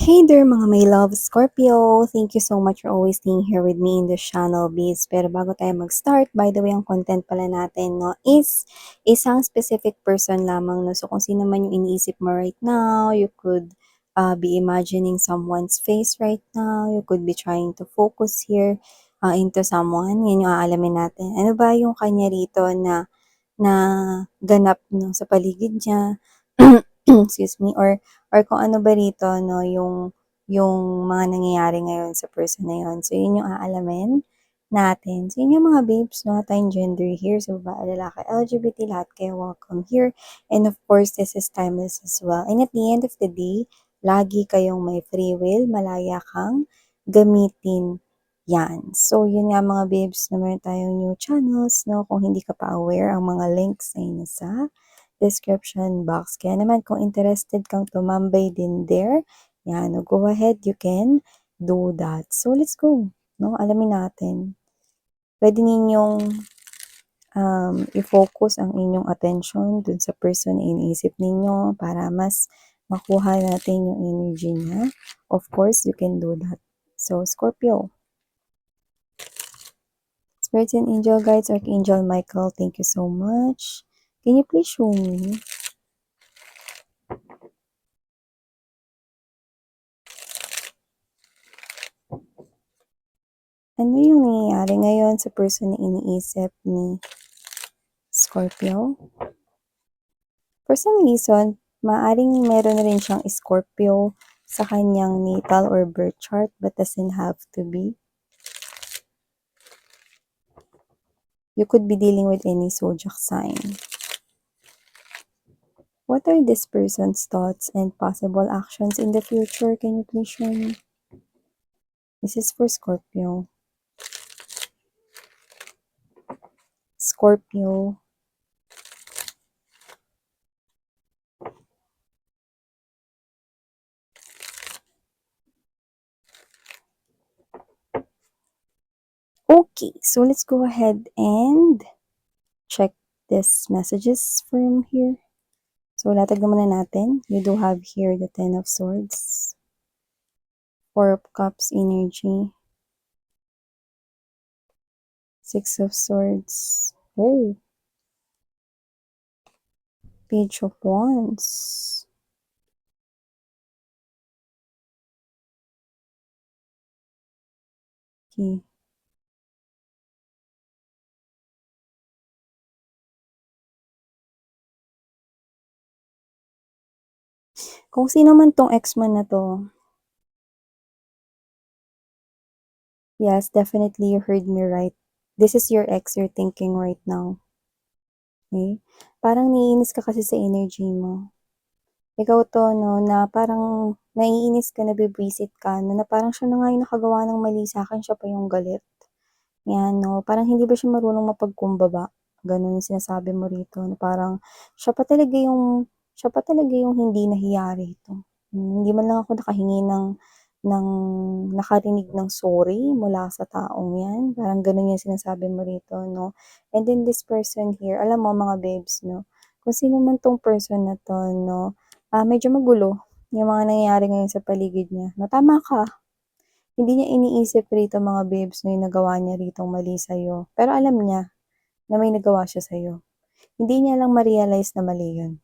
Hey there mga may love Scorpio! Thank you so much for always being here with me in this channel, Biz. Pero bago tayo mag-start, by the way, ang content pala natin no, is isang specific person lamang. No? So kung sino man yung iniisip mo right now, you could be imagining someone's face right now. You could be trying to focus here into someone. Yan yung aalamin natin. Ano ba yung kanya rito na ganap no, sa paligid niya? Excuse me, or kung ano ba rito 'no, yung mga nangyayari ngayon sa person na yun. So, yun yung aalamin natin. So, yun yung mga babes 'no, tayong gender here, so babae, lalaki, LGBT, lahat kayo welcome here. And of course, this is timeless as well. And at the end of the day, lagi kayong may free will, malaya kang gamitin yan. So, yun nga mga babes na meron tayong new channels 'no, kung hindi ka pa aware, ang mga links ay nasa description box. Kaya naman kung interested kang tumambay din there, yan, no, go ahead, you can do that. So, let's go, no? Alamin natin. Pwede ninyong i-focus ang inyong attention dun sa person na iniisip ninyo para mas makuha natin yung energy niya. Of course, you can do that. So, Scorpio. Spirits and Angel Guides, Archangel Michael, thank you so much. Can you please show me? Ano yung nangyayari ngayon sa person na iniisip ni Scorpio? For some reason, maaring meron na rin siyang Scorpio sa kanyang natal or birth chart but doesn't have to be. You could be dealing with any zodiac sign. What are this person's thoughts and possible actions in the future? Can you please show me? This is for Scorpio. Scorpio. Okay, so let's go ahead and check these messages from here. So, latag naman na natin. You do have here the Ten of Swords, Four of Cups energy, Six of Swords, oh, Page of Wands, okay. Kung sino man tong ex man na to, yes, definitely you heard me right. This is your ex you're thinking right now. Okay? Parang naiinis ka kasi sa energy mo. Ikaw to, no, na parang naiinis ka, nabibwisit ka, no, na parang siya na nga yung nakagawa ng mali sa akin, siya pa yung galit. Yan, no, parang hindi ba siya marunong mapagkumbaba? Ganun yung sinasabi mo rito, na parang siya pa talaga yung hindi nahiya rito. Hindi man lang ako nakahingi ng nakarinig ng sorry mula sa taong yan. Parang ganun yung sinasabi mo rito, no? And then this person here, alam mo mga babes, no? Kung sino man tong person na to, no? Medyo magulo yung mga nangyayari ngayon sa paligid niya. No, tama ka. Hindi niya iniisip rito mga babes na yung nagawa niya ritong mali sa'yo. Pero alam niya na may nagawa siya sa'yo. Hindi niya lang ma-realize na mali yun.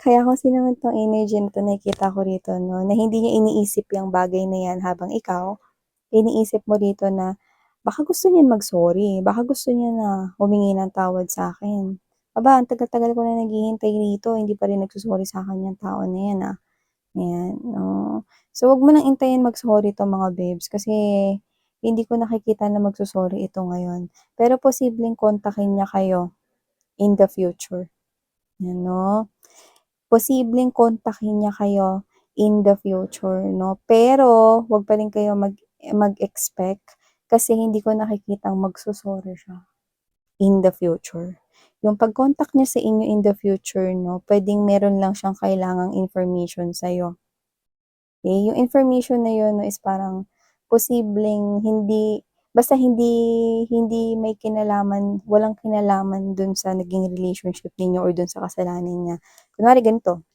Kaya kung sino man tong energy na to, nakikita ko rito, no, na hindi niya iniisip yung bagay na yan habang ikaw, iniisip mo rito na baka gusto niya mag-sorry, baka gusto niya na humingi ng tawad sa akin. Aba, ang tagal-tagal ko na naghihintay rito, hindi pa rin nagsusorry sa akin yung tao na yan, ah. Ayan, oo. So, wag mo nang intayin mag-sorry 'to mga babes kasi hindi ko nakikita na magso-sorry ito ngayon. Pero posibleng kontakin niya kayo in the future, 'yan 'no. Posibleng kontakin niya kayo in the future 'no, pero wag pa rin kayo mag-expect kasi hindi ko nakikitang magso-sorry siya in the future. Yung pag-contact niya sa inyo in the future 'no, puwedeng meron lang siyang kailangang information sa'yo. Okay, yung information na yun 'no is parang posibleng hindi basta hindi hindi may kinalaman, walang kinalaman dun sa naging relationship ninyo or dun sa kasalanan niya. Kunwari ganito,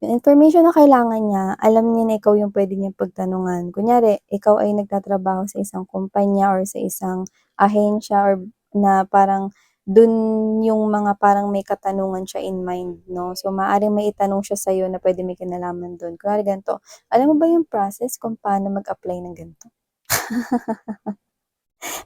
Yung information na kailangan niya, alam niya na ikaw yung puwede niyang pagtanungan. Kunyari, ikaw ay nagtatrabaho sa isang kumpanya or sa isang ahensya or na parang dun yung mga parang may katanungan siya in mind 'no. So, maaaring maitanong siya sa'yo na puwede may kinalaman dun. Kunwari ganito, "Alam mo ba yung process kung paano mag-apply ng ganito?"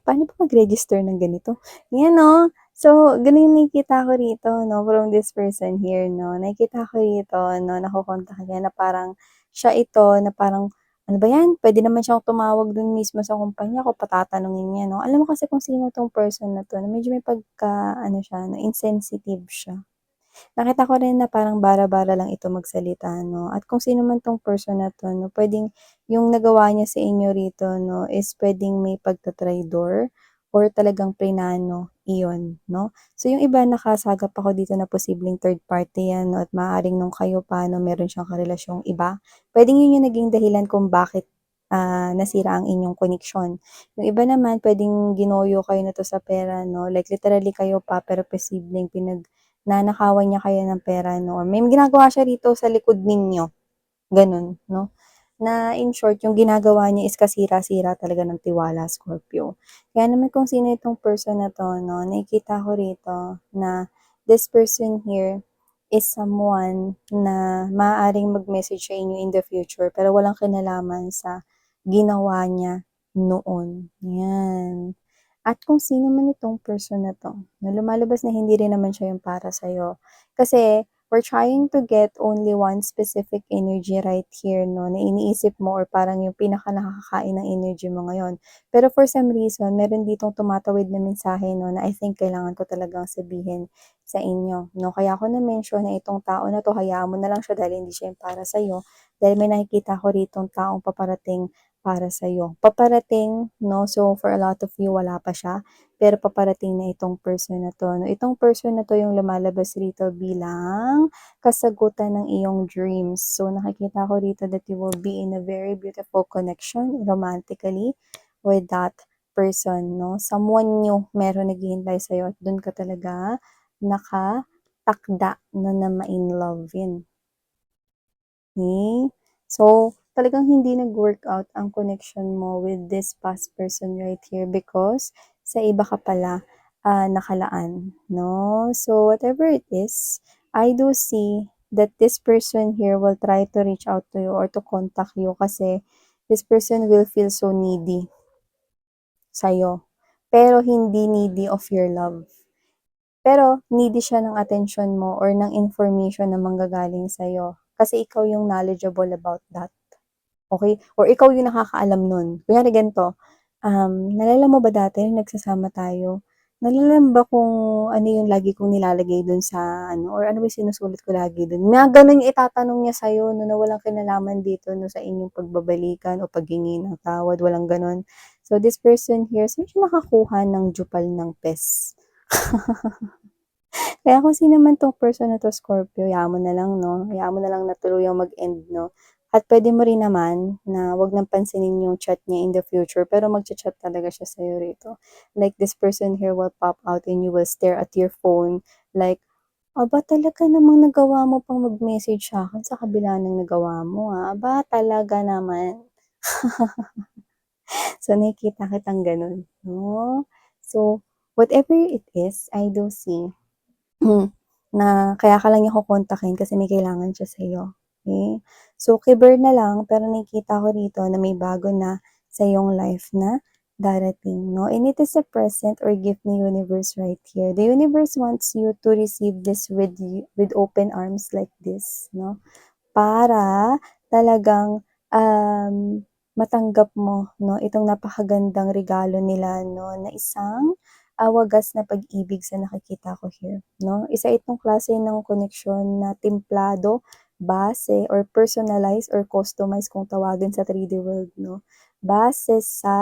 Paano ba mag-register ng ganito? Yan 'no. So, gano'n yung nakikita ko rito 'no, from this person here 'no. Nakikita ko rito 'no, nakokontak niya na parang siya ito na parang, ano ba 'yan, puwede naman siyang tumawag dun mismo sa kumpanya kung patatanungin niya 'no. Alam mo kasi kung sino 'tong person na 'to na medyo may pagka-ano siya 'no, insensitive siya. Nakita ko rin na parang bara-bara lang ito magsalita 'no, at kung sino man 'tong person na 'to 'no, puwedeng yung nagawa niya sa inyo rito 'no, is puwedeng may pagta-traitor or talagang plinano iyon 'no. So yung iba nakasagap ako dito na posibleng third party 'yan 'no, at maaaring nung kayo pa 'no, meron siyang karelasyong iba, puwedeng yun yung naging dahilan kung bakit, nasira ang inyong koneksyon. Yung iba naman puwedeng ginoyo kayo nito sa pera 'no, like literally kayo pa pero posibleng nanakawan niya kayo ng pera 'no, or may ginagawa siya rito sa likod ninyo, gano'n 'no. Na in short yung ginagawa niya is kasira-sira talaga ng tiwala, Scorpio. Kaya naman kung sino itong person na 'to 'no, nakikita ko rito na this person here is someone na maaaring mag-message sa inyo in the future pero walang kinalaman sa ginawa niya noon, 'yan. At kung sino man itong person na 'to, na lumalabas na hindi rin naman siya yung para sa'yo. Kasi we're trying to get only one specific energy right here 'no, na iniisip mo or parang yung pinakanakakakain ng energy mo ngayon. Pero for some reason, meron ditong tumatawid na mensahe 'no, na I think kailangan ko talagang sabihin sa inyo 'no. Kaya ako na-mention na itong tao na 'to, hayaan mo na lang siya dahil hindi siya yung para sa'yo, dahil may nakikita ko ritong taong paparating para sa'yo. Paparating 'no, so for a lot of you wala pa siya, pero paparating na itong person na 'to 'no. Itong person na 'to yung lumalabas rito bilang kasagutan ng iyong dreams. So nakikita ko rito that you will be in a very beautiful connection romantically with that person 'no. Someone new meron naghihintay sa'yo at dun ka talaga nakatakda na ma-inlove-in. Okay. So, talagang hindi nag-workout ang connection mo with this past person right here because sa iba ka pala, nakalaan, 'no? So, whatever it is, I do see that this person here will try to reach out to you or to contact you kasi this person will feel so needy sa'yo, pero hindi needy of your love. Pero needy siya ng atensyon mo or ng information na manggagaling sa'yo kasi ikaw yung knowledgeable about that, okey? Or ikaw yung nakakaalam nun. Kunyari ganito, naalala mo ba dati nung nagsasama tayo, naalala mo ba kung ano yung lagi kong nilalagay dun sa ano or ano ba yung sinusulat ko lagi dun? Mga ganun yung itatanong niya sa'yo 'no, na walang kinalaman dito 'no, sa inyong pagbabalikan o paghingi ng tawad, walang gano'n. So this person here, saan siya nakakuha ng jupal ng pes? Kaya kung sino man 'tong person na 'to, Scorpio, hayaan mo na lang 'no, hayaan mo na lang na tuluyang mag-end 'no. At puwede mo rin naman na 'wag ng pansinin yung chat niya in the future, pero magcha-chat talaga siya sa'yo rito. Like this person here will pop out and you will stare at your phone like, "Aba, talaga namang nagawa mo pang mag-message sa'kin sa kabila ng nagawa mo, Aba, talaga naman." So, nakikita kitang gano'n 'no. So, whatever it is, I do see na kaya ka lang niya kokontakin kasi may kailangan siya sa'yo, okey? So, keep-burn na lang pero nakikita ko rito na may bago na sa iyong life na darating 'no, and it is a present or gift ni universe right here. The universe wants you to receive this with open arms like this 'no. Para talagang, matanggap mo 'no, itong napakagandang regalo nila 'no, na isang, wagas na pag-ibig sa nakikita ko here 'no. Isa itong klase ng koneksyon na templado, base or personalized or customized kung tawagin sa 3D world 'no. Base sa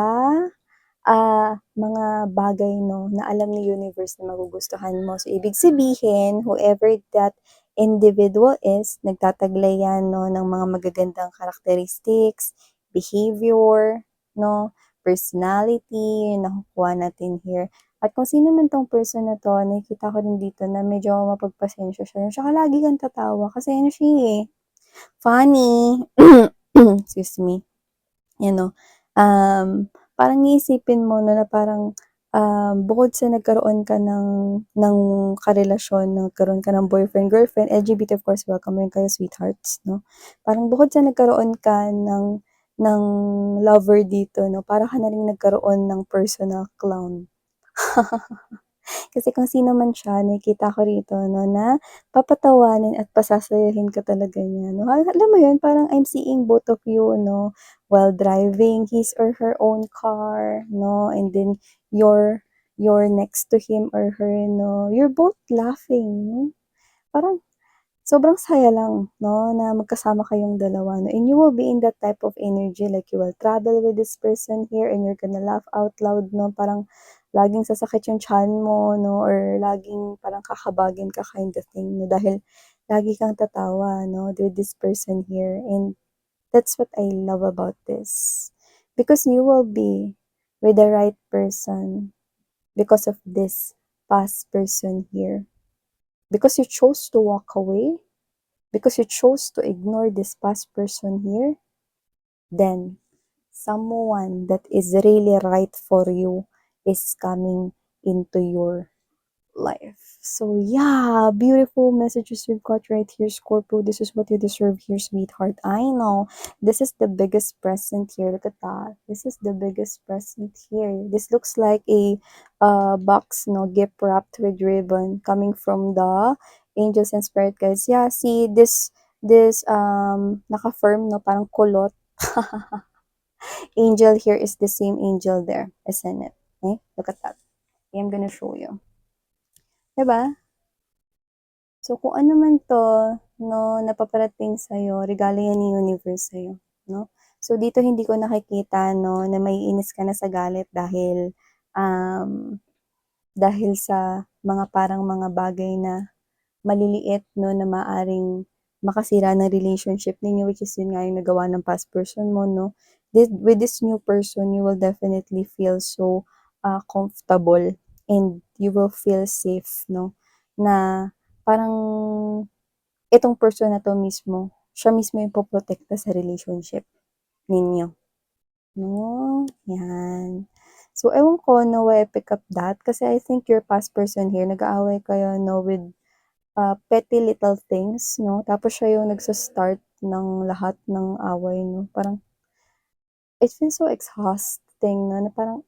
mga bagay 'no, na alam ni universe na magugustuhan mo. So, ibig sabihin, whoever that individual is, nagtataglay yan 'no, ng mga magagandang characteristics, behavior 'no, personality, yung nakukuha natin here. At kung sino man 'tong person na 'to, nakikita ko rin dito na medyo mapagpasensya siya, tsaka lagi kang tatawa kasi ano siya, eh, funny. Excuse me. You know, parang iisipin mo 'no, na parang, bukod sa nagkaroon ka ng karelasyon, nagkaroon ka ng boyfriend, girlfriend, LGBT of course, welcome rin kayo sweethearts 'no. Parang bukod sa nagkaroon ka ng lover dito 'no, para ka na ring nagkaroon ng personal clown. Kasi kung sino man siya nakikita ko rito 'no, na papatawanin at pasasayahin ka talaga niya 'no. Alam mo 'yun, parang I'm seeing both of you 'no, while driving his or her own car 'no, and then you're next to him or her 'no, you're both laughing 'no. Parang sobrang saya lang 'no, na magkasama kayong dalawa 'no, and you will be in that type of energy like you will travel with this person here and you're gonna laugh out loud 'no, parang laging sasakit yung tiyan mo 'no, or laging parang kakabagin ka kind of thing 'no, dahil lagi kang tatawa 'no, with this person here, and that's what I love about this. Because you will be with the right person because of this past person here. Because you chose to walk away, because you chose to ignore this past person here, then someone that is really right for you is coming into your life. So yeah, beautiful messages we've got right here, Scorpio. This is what you deserve here, sweetheart. I know this is the biggest present here. Look at that. This is the biggest present here. This looks like a box, no, gift wrapped with ribbon coming from the angels and spirit guides. Yeah, see this naka-firm, no, parang kulot. Angel here is the same angel there, isn't it? Okay? Look at that. Okay, I'm gonna show you. Diba? So, kung ano man 'to 'no, na paparating sa'yo, regalo yan ni universe sa'yo 'no. So, dito hindi ko nakikita 'no, na maiinis ka na sa galit um, dahil sa mga parang mga bagay na maliliit 'no, na maaaring makasira ng relationship ninyo, which is yun nga yung nagawa ng past person mo 'no. With this new person, you will definitely feel so, comfortable and you will feel safe 'no, na parang itong person na 'to mismo, siya mismo yung poprotekta sa relationship ninyo 'no, 'yan. So, ewan ko 'no, why I pick up that kasi I think your past person here nag-aaway kayo 'no with petty little things 'no, tapos siya yung nagsa-start ng lahat ng away 'no. Parang it feels so exhausting 'no, na parang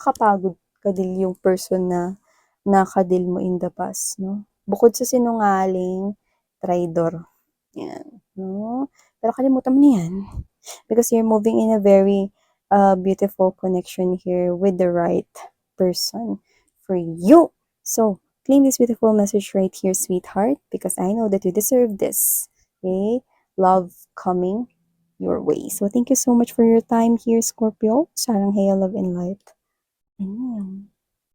nakakapagod ka-deal yung person na naka-deal mo in the past 'no. Bukod sa sinungaling, traidor, 'yan 'no. Pero kalimutan mo na 'yan because you're moving in a very, beautiful connection here with the right person for you. So, claim this beautiful message right here, sweetheart, because I know that you deserve this. Okay? Love coming your way. So, thank you so much for your time here, Scorpio. Sarang Heya, Love and Light. Ayun.